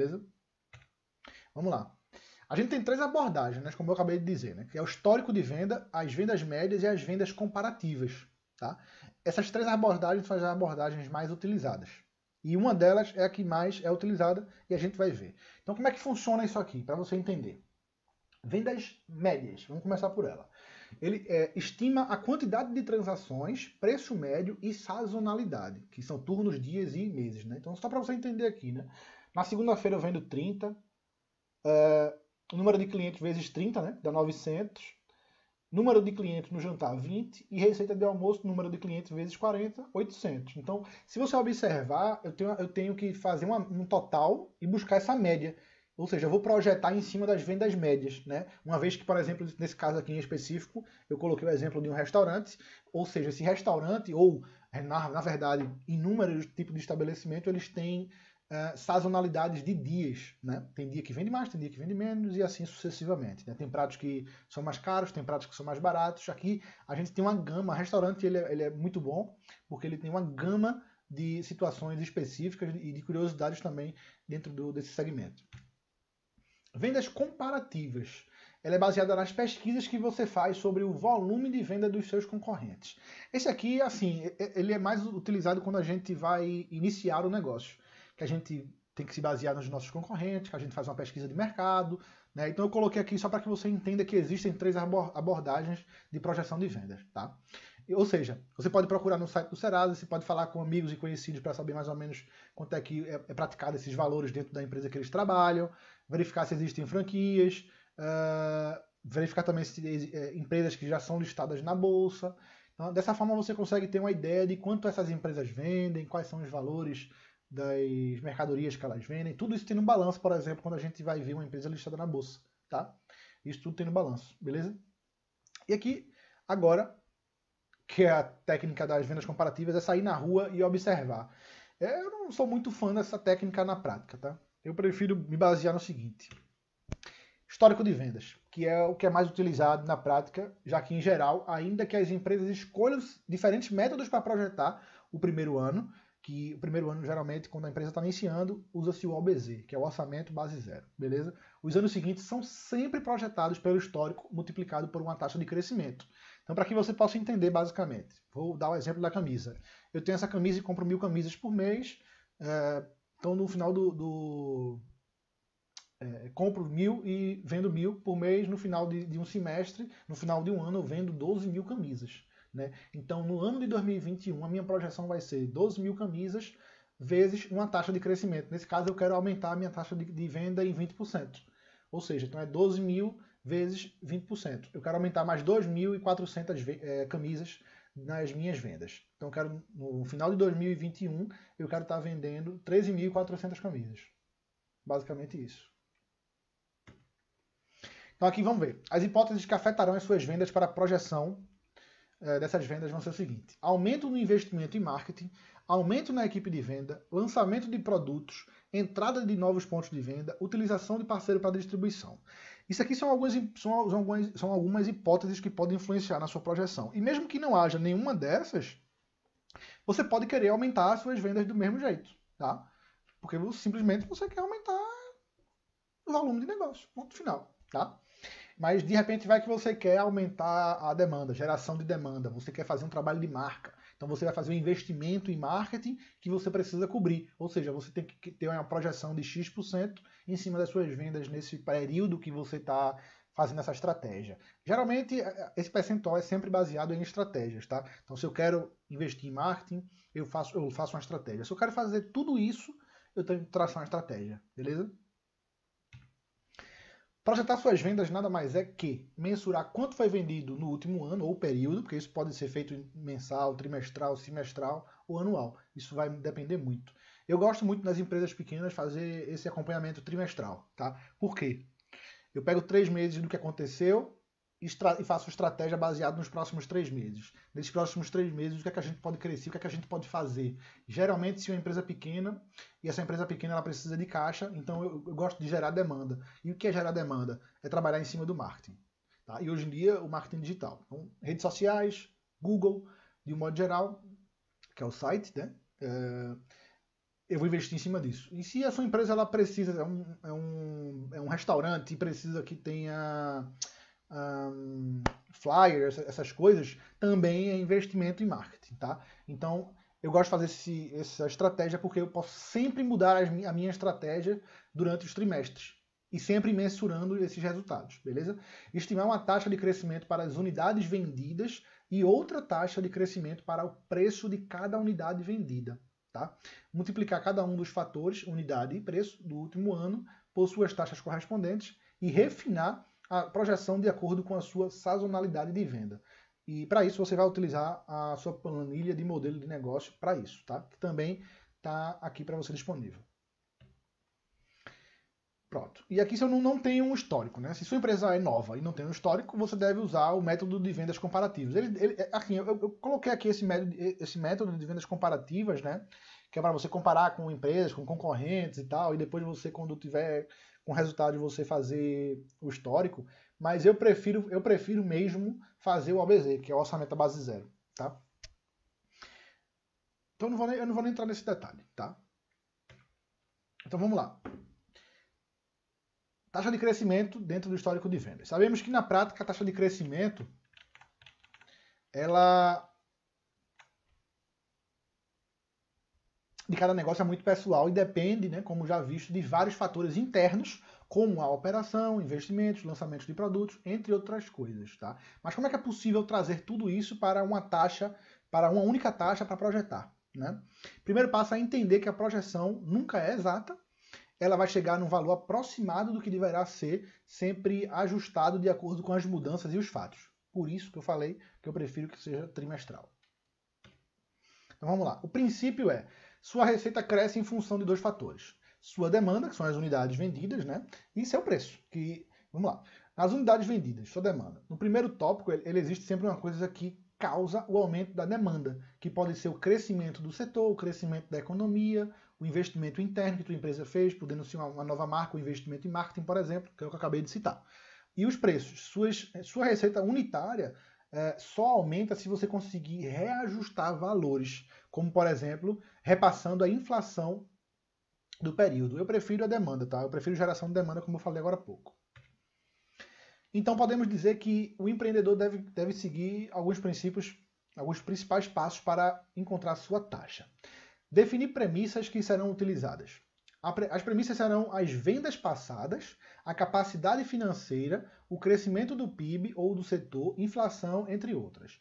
beleza? Vamos lá. A gente tem 3 abordagens, né, como eu acabei de dizer, né, que é o histórico de venda, as vendas médias e as vendas comparativas. Tá? Essas 3 abordagens são as abordagens mais utilizadas. E uma delas é a que mais é utilizada e a gente vai ver. Então, como é que funciona isso aqui, para você entender? Vendas médias, vamos começar por ela. Ele estima a quantidade de transações, preço médio e sazonalidade, que são turnos, dias e meses. Né? Então, só para você entender aqui, né? Na segunda-feira eu vendo 30, número de clientes vezes 30, né? Dá 900. Número de clientes no jantar, 20. E receita de almoço, número de clientes vezes 40, 800. Então, se você observar, eu tenho que fazer um total e buscar essa média. Ou seja, eu vou projetar em cima das vendas médias. Né? Uma vez que, por exemplo, nesse caso aqui em específico, eu coloquei o exemplo de um restaurante. Ou seja, esse restaurante, ou na verdade, inúmeros tipos de estabelecimento, eles têm sazonalidades de dias, né? Tem dia que vende mais, tem dia que vende menos e assim sucessivamente. Né? Tem pratos que são mais caros, tem pratos que são mais baratos. Aqui a gente tem uma gama, o restaurante ele é muito bom porque ele tem uma gama de situações específicas e de curiosidades também dentro desse segmento. Vendas comparativas. Ela é baseada nas pesquisas que você faz sobre o volume de venda dos seus concorrentes. Esse aqui, assim, ele é mais utilizado quando a gente vai iniciar o negócio, que a gente tem que se basear nos nossos concorrentes, que a gente faz uma pesquisa de mercado, né? Então eu coloquei aqui só para que você entenda que existem 3 abordagens de projeção de vendas, tá? Ou seja, você pode procurar no site do Serasa, você pode falar com amigos e conhecidos para saber mais ou menos quanto é que é praticado esses valores dentro da empresa que eles trabalham, verificar se existem franquias, verificar também se empresas que já são listadas na bolsa. Então, dessa forma você consegue ter uma ideia de quanto essas empresas vendem, quais são os valores das mercadorias que elas vendem. Tudo isso tem no balanço, por exemplo, quando a gente vai ver uma empresa listada na bolsa. Tá? Isso tudo tem no balanço, beleza? E aqui, agora, que é a técnica das vendas comparativas, é sair na rua e observar. Eu não sou muito fã dessa técnica na prática, tá? Eu prefiro me basear no seguinte. Histórico de vendas, que é o que é mais utilizado na prática, já que, em geral, ainda que as empresas escolham diferentes métodos para projetar o primeiro ano, que o primeiro ano, geralmente, quando a empresa está iniciando, usa-se o OBZ, que é o Orçamento Base Zero, beleza? Os anos seguintes são sempre projetados pelo histórico multiplicado por uma taxa de crescimento. Então, para que você possa entender, basicamente, vou dar o exemplo da camisa. Eu tenho essa camisa e compro 1000 camisas por mês, então no final compro 1000 e vendo 1000 por mês. No final de um semestre, no final de um ano, eu vendo 12.000 camisas. Né? Então, no ano de 2021, a minha projeção vai ser 12.000 camisas vezes uma taxa de crescimento. Nesse caso, eu quero aumentar a minha taxa de venda em 20%. Ou seja, então é 12.000 vezes 20%. Eu quero aumentar mais 2.400 camisas nas minhas vendas. Então, eu quero, no final de 2021, eu quero estar vendendo 13.400 camisas. Basicamente isso. Então aqui vamos ver. As hipóteses que afetarão as suas vendas para a projeção dessas vendas vão ser o seguinte: aumento no investimento em marketing, aumento na equipe de venda, lançamento de produtos, entrada de novos pontos de venda, utilização de parceiro para distribuição. Isso aqui são algumas hipóteses que podem influenciar na sua projeção. E mesmo que não haja nenhuma dessas, você pode querer aumentar as suas vendas do mesmo jeito, tá? Porque simplesmente você quer aumentar o volume de negócio, ponto final, tá? Mas de repente vai que você quer aumentar a demanda, geração de demanda, você quer fazer um trabalho de marca. Então você vai fazer um investimento em marketing que você precisa cobrir. Ou seja, você tem que ter uma projeção de X% em cima das suas vendas nesse período que você está fazendo essa estratégia. Geralmente esse percentual é sempre baseado em estratégias, tá? Então se eu quero investir em marketing, eu faço uma estratégia. Se eu quero fazer tudo isso, eu tenho que traçar uma estratégia, beleza? Projetar suas vendas nada mais é que mensurar quanto foi vendido no último ano ou período, porque isso pode ser feito mensal, trimestral, semestral ou anual. Isso vai depender muito. Eu gosto muito das empresas pequenas fazer esse acompanhamento trimestral, tá? Por quê? Eu pego 3 meses do que aconteceu e faço estratégia baseada nos próximos 3 meses. Nesses próximos 3 meses, o que é que a gente pode crescer, o que é que a gente pode fazer. Geralmente, se é uma empresa pequena, e essa empresa pequena ela precisa de caixa, então eu gosto de gerar demanda. E o que é gerar demanda? É trabalhar em cima do marketing. Tá? E hoje em dia, o marketing digital. Então, redes sociais, Google, de um modo geral, que é o site, né? eu vou investir em cima disso. E se a sua empresa ela precisa, é um restaurante e precisa que tenha flyer, essas coisas, também é investimento em marketing, tá? Então, eu gosto de fazer essa estratégia porque eu posso sempre mudar a minha estratégia durante os trimestres e sempre mensurando esses resultados, beleza? Estimar uma taxa de crescimento para as unidades vendidas e outra taxa de crescimento para o preço de cada unidade vendida, tá? Multiplicar cada um dos fatores, unidade e preço, do último ano por suas taxas correspondentes e refinar a projeção de acordo com a sua sazonalidade de venda. E para isso você vai utilizar a sua planilha de modelo de negócio para isso, tá? Que também está aqui para você disponível. Pronto. E aqui se eu não tenho um histórico, né? Se sua empresa é nova e não tem um histórico, você deve usar o método de vendas comparativas. Aqui, eu coloquei aqui esse método de vendas comparativas, né? Que é para você comparar com empresas, com concorrentes e tal, e depois você, quando tiver com resultado, você fazer o histórico. Mas eu prefiro mesmo fazer o OBZ, que é o orçamento à base zero, tá? Então eu não vou nem entrar nesse detalhe, tá? Então vamos lá. Taxa de crescimento dentro do histórico de vendas. Sabemos que na prática a taxa de crescimento ela de cada negócio é muito pessoal e depende, né, como já visto, de vários fatores internos, como a operação, investimentos, lançamentos de produtos, entre outras coisas, tá? Mas como é que é possível trazer tudo isso para uma taxa, para uma única taxa para projetar, né? Primeiro passo é entender que a projeção nunca é exata, ela vai chegar num valor aproximado do que deverá ser, sempre ajustado de acordo com as mudanças e os fatos. Por isso que eu falei que eu prefiro que seja trimestral. Então vamos lá. O princípio é, sua receita cresce em função de dois fatores. Sua demanda, que são as unidades vendidas, né? E seu preço, que, vamos lá. As unidades vendidas, sua demanda. No primeiro tópico, ele existe sempre uma coisa que causa o aumento da demanda, que pode ser o crescimento do setor, o crescimento da economia, o investimento interno que a tua empresa fez, podendo ser uma nova marca, o investimento em marketing, por exemplo, que é o que eu acabei de citar. E os preços. Sua receita unitária só aumenta se você conseguir reajustar valores, como, por exemplo, repassando a inflação do período. Eu prefiro a demanda, tá? Eu prefiro geração de demanda, como eu falei agora há pouco. Então, podemos dizer que o empreendedor deve seguir alguns princípios, alguns principais passos para encontrar sua taxa. Definir premissas que serão utilizadas. As premissas serão as vendas passadas, a capacidade financeira, o crescimento do PIB ou do setor, inflação, entre outras.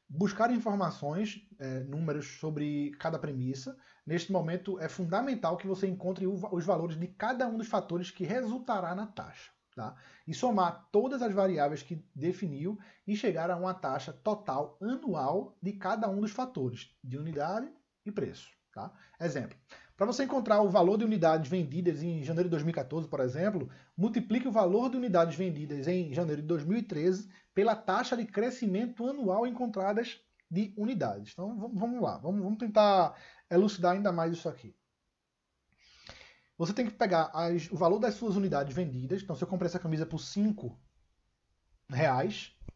Buscar informações, números sobre cada premissa. Neste momento, é fundamental que você encontre os valores de cada um dos fatores que resultará na taxa. Tá? E somar todas as variáveis que definiu e chegar a uma taxa total anual de cada um dos fatores, de unidade e preço. Tá? Exemplo, para você encontrar o valor de unidades vendidas em janeiro de 2014, por exemplo, multiplique o valor de unidades vendidas em janeiro de 2013 pela taxa de crescimento anual encontradas de unidades. Então vamos lá, vamos tentar elucidar ainda mais isso aqui. Você tem que pegar o valor das suas unidades vendidas. Então, se eu comprei essa camisa por R$5,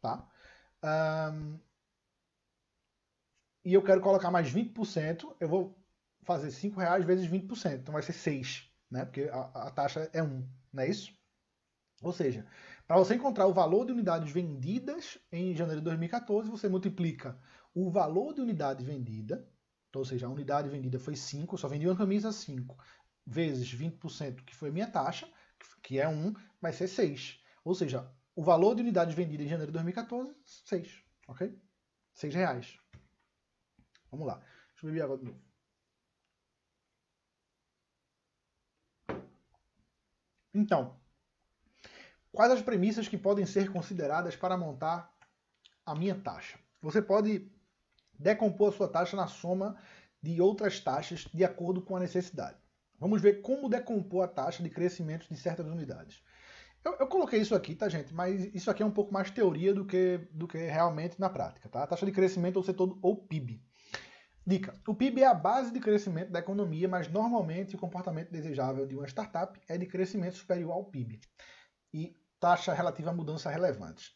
tá? E eu quero colocar mais 20%, eu vou fazer R$5 vezes 20%. Então vai ser 6, né? Porque a taxa é 1, não é isso? Ou seja, para você encontrar o valor de unidades vendidas em janeiro de 2014, você multiplica o valor de unidade vendida, então, ou seja, a unidade vendida foi 5, eu só vendi uma camisa 5, vezes 20%, que foi a minha taxa, que é 1, vai ser 6. Ou seja, o valor de unidades vendidas em janeiro de 2014, 6, ok? R$6. Vamos lá. Deixa eu beber água de novo. Então, quais as premissas que podem ser consideradas para montar a minha taxa? Você pode decompor a sua taxa na soma de outras taxas de acordo com a necessidade. Vamos ver como decompor a taxa de crescimento de certas unidades. Eu coloquei isso aqui, tá, gente? Mas isso aqui é um pouco mais teoria do que realmente na prática, tá? A taxa de crescimento do setor ou PIB. Dica: o PIB é a base de crescimento da economia, mas normalmente o comportamento desejável de uma startup é de crescimento superior ao PIB e taxa relativa a mudanças relevantes.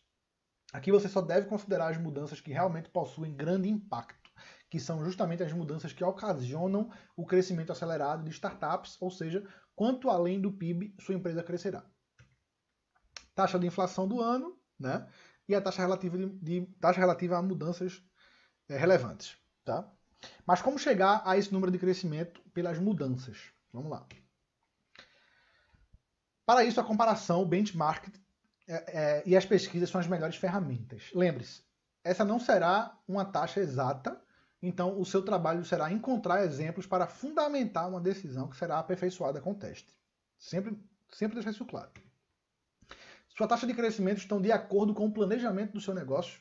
Aqui você só deve considerar as mudanças que realmente possuem grande impacto, que são justamente as mudanças que ocasionam o crescimento acelerado de startups, ou seja, quanto além do PIB sua empresa crescerá. Taxa de inflação do ano, né? E a taxa relativa a mudanças relevantes, tá? Mas como chegar a esse número de crescimento pelas mudanças? Vamos lá. Para isso, a comparação, o benchmark e as pesquisas são as melhores ferramentas. Lembre-se, essa não será uma taxa exata, então o seu trabalho será encontrar exemplos para fundamentar uma decisão que será aperfeiçoada com o teste. Sempre deixar isso claro. Sua taxa de crescimento estão de acordo com o planejamento do seu negócio.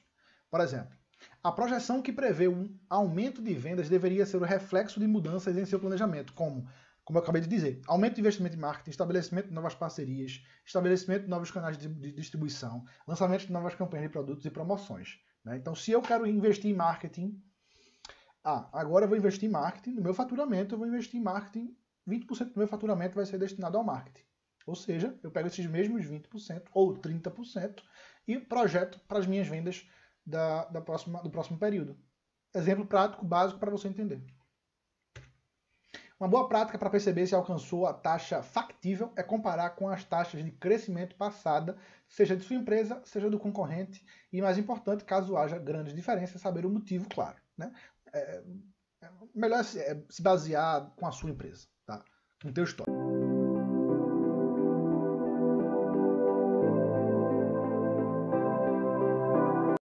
Por exemplo, a projeção que prevê um aumento de vendas deveria ser o reflexo de mudanças em seu planejamento, como eu acabei de dizer, aumento de investimento em marketing, estabelecimento de novas parcerias, estabelecimento de novos canais de distribuição, lançamento de novas campanhas de produtos e promoções. Né? Então, se eu quero investir em marketing, agora eu vou investir em marketing, no meu faturamento eu vou investir em marketing, 20% do meu faturamento vai ser destinado ao marketing. Ou seja, eu pego esses mesmos 20% ou 30% e projeto para as minhas vendas do próximo período. Exemplo prático, básico para você entender. Uma boa prática para perceber se alcançou a taxa factível é comparar com as taxas de crescimento passada, seja de sua empresa, seja do concorrente, e mais importante, caso haja grandes diferenças, saber o motivo claro. Né? Melhor se basear com a sua empresa, tá? Com o teu histórico.